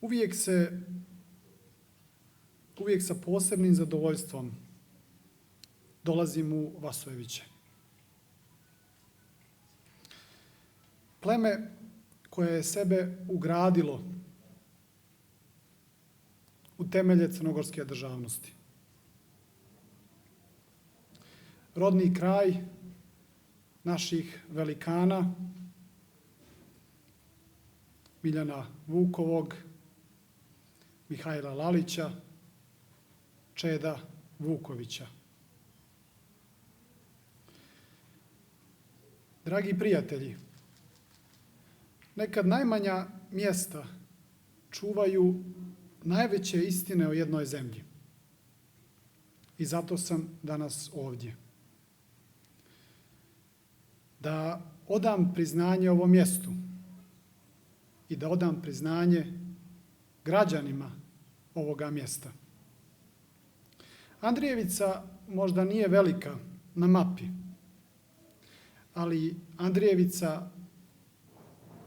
Uvijek sa posebnim zadovoljstvom dolazim u Vasojeviće. Pleme koje je sebe ugradilo u temelje crnogorske državnosti. Rodni kraj naših velikana, Miljana Vukovog, Mihajla Lalića, Čeda Vukovića. Dragi prijatelji, nekad najmanja mjesta čuvaju najveće istine o jednoj zemlji. I zato sam danas ovdje. Da odam priznanje ovom mjestu i da odam priznanje građanima ovoga mjesta. Andrijevica možda nije velika na mapi, ali Andrijevica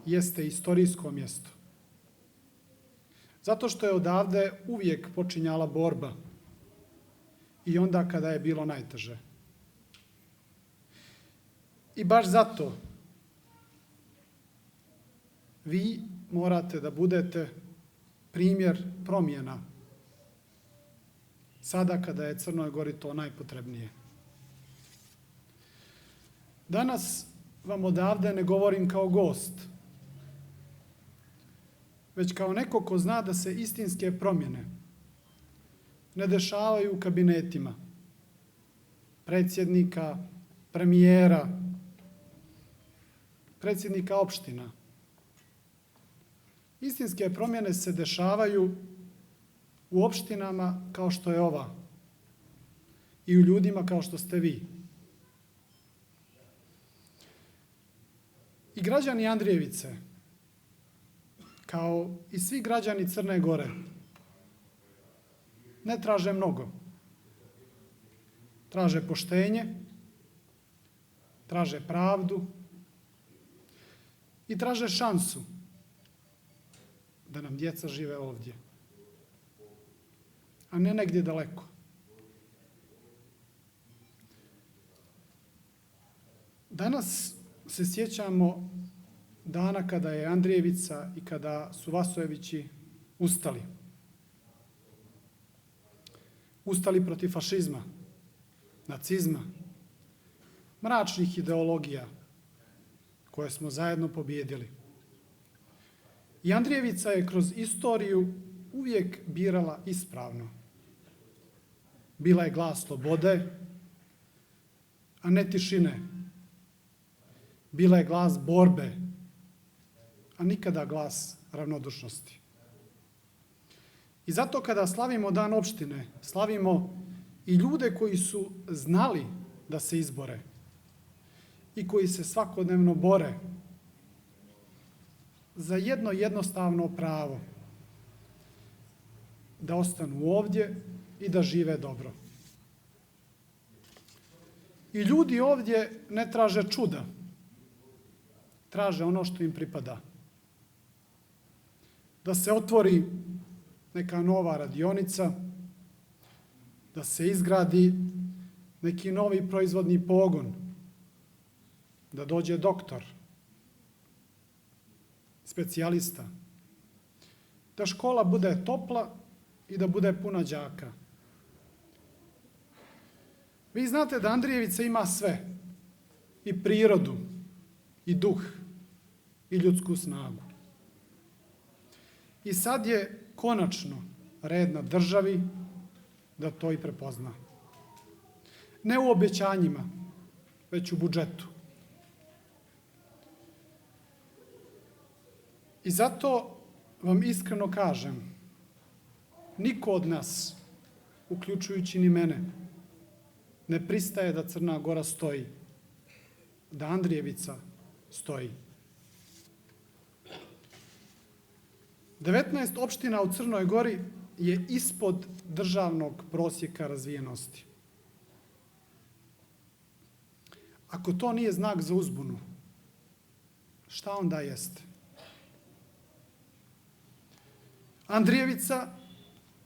jeste istorijsko mjesto. Zato što je odavde uvijek počinjala borba i onda kada je bilo najteže. I baš zato vi morate da budete primjer promjena sada kada je Crnoj Gori to najpotrebnije. Danas vam odavde ne govorim kao gost, već kao neko ko zna da se istinske promjene ne dešavaju u kabinetima predsjednika, premijera, predsjednika opština. Istinske promjene se dešavaju u opštinama kao što je ova i u ljudima kao što ste vi. I građani Andrijevice, kao i svi građani Crne Gore, ne traže mnogo. Traže poštenje, traže pravdu i traže šansu da nam djeca žive ovdje, a ne negdje daleko. Danas se sjećamo dana kada je Andrijevica i kada su Vasojevići ustali. Ustali protiv fašizma, nacizma, mračnih ideologija koje smo zajedno pobijedili. I Andrijevica je kroz istoriju uvijek birala ispravno. Bila je glas slobode, a ne tišine. Bila je glas borbe, a nikada glas ravnodušnosti. I zato kada slavimo Dan opštine, slavimo i ljude koji su znali da se izbore i koji se svakodnevno bore za jedno jednostavno pravo, da ostanu ovdje i da žive dobro. I ljudi ovdje ne traže čuda, traže ono što im pripada. Da se otvori neka nova radionica, da se izgradi neki novi proizvodni pogon, da dođe doktor, specijalista, da škola bude topla i da bude puna đaka. Vi znate da Andrijevica ima sve, i prirodu, i duh, i ljudsku snagu. I sad je konačno red na državi da to i prepozna. Ne u obećanjima, već u budžetu. I zato vam iskreno kažem, niko od nas, uključujući ni mene, ne pristaje da Crna Gora stoji, da Andrijevica stoji. 19 opština u Crnoj Gori je ispod državnog prosjeka razvijenosti. Ako to nije znak za uzbunu, šta onda jeste? Andrijevica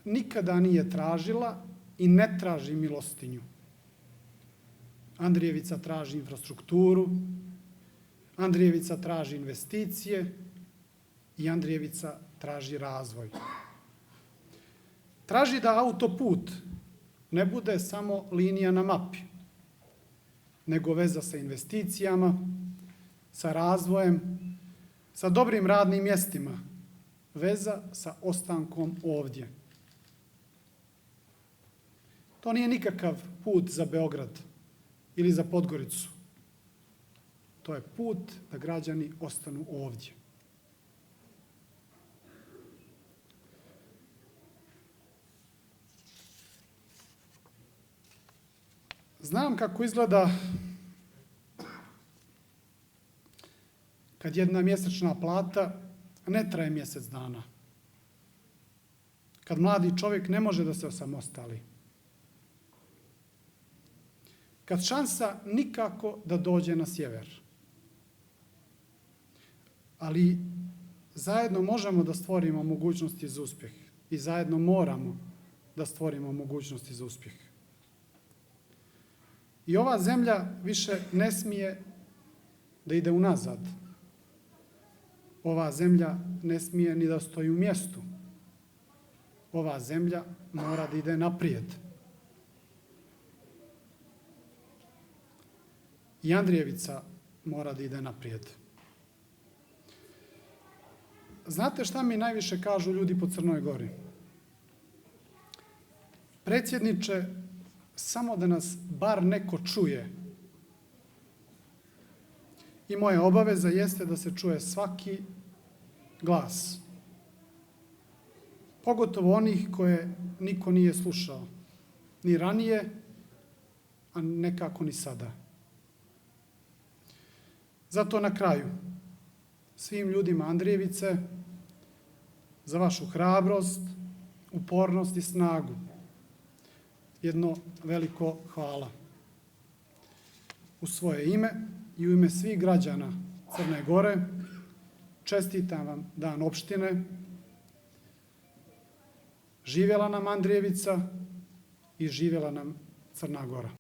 nikada nije tražila i ne traži milostinju. Andrijevica traži infrastrukturu, Andrijevica traži investicije i Andrijevica traži razvoj. Traži da autoput ne bude samo linija na mapi, nego veza sa investicijama, sa razvojem, sa dobrim radnim mjestima, veza sa ostankom ovdje. To nije nikakav put za Beograd ili za Podgoricu. To je put da građani ostanu ovdje. Znam kako izgleda kad jedna mjesečna plata ne traje mjesec dana. Kad mladi čovjek ne može da se osamostali. Kad šansa nikako da dođe na sjever. Ali zajedno možemo da stvorimo mogućnosti za uspjeh i zajedno moramo da stvorimo mogućnosti za uspjeh. I ova zemlja više ne smije da ide unazad. Ova zemlja ne smije ni da stoji u mjestu. Ova zemlja mora da ide naprijed. I Andrijevica mora da ide naprijed. Znate šta mi najviše kažu ljudi po Crnoj Gori? Predsjedniče, samo da nas bar neko čuje. I moja obaveza jeste da se čuje svaki glas. Pogotovo onih koje niko nije slušao. Ni ranije, a nekako ni sada. Zato na kraju, svim ljudima Andrijevice, za vašu hrabrost, upornost i snagu, jedno veliko hvala. U svoje ime i u ime svih građana Crne Gore čestitam vam Dan opštine. Živjela nam Andrijevica i živjela nam Crna Gora.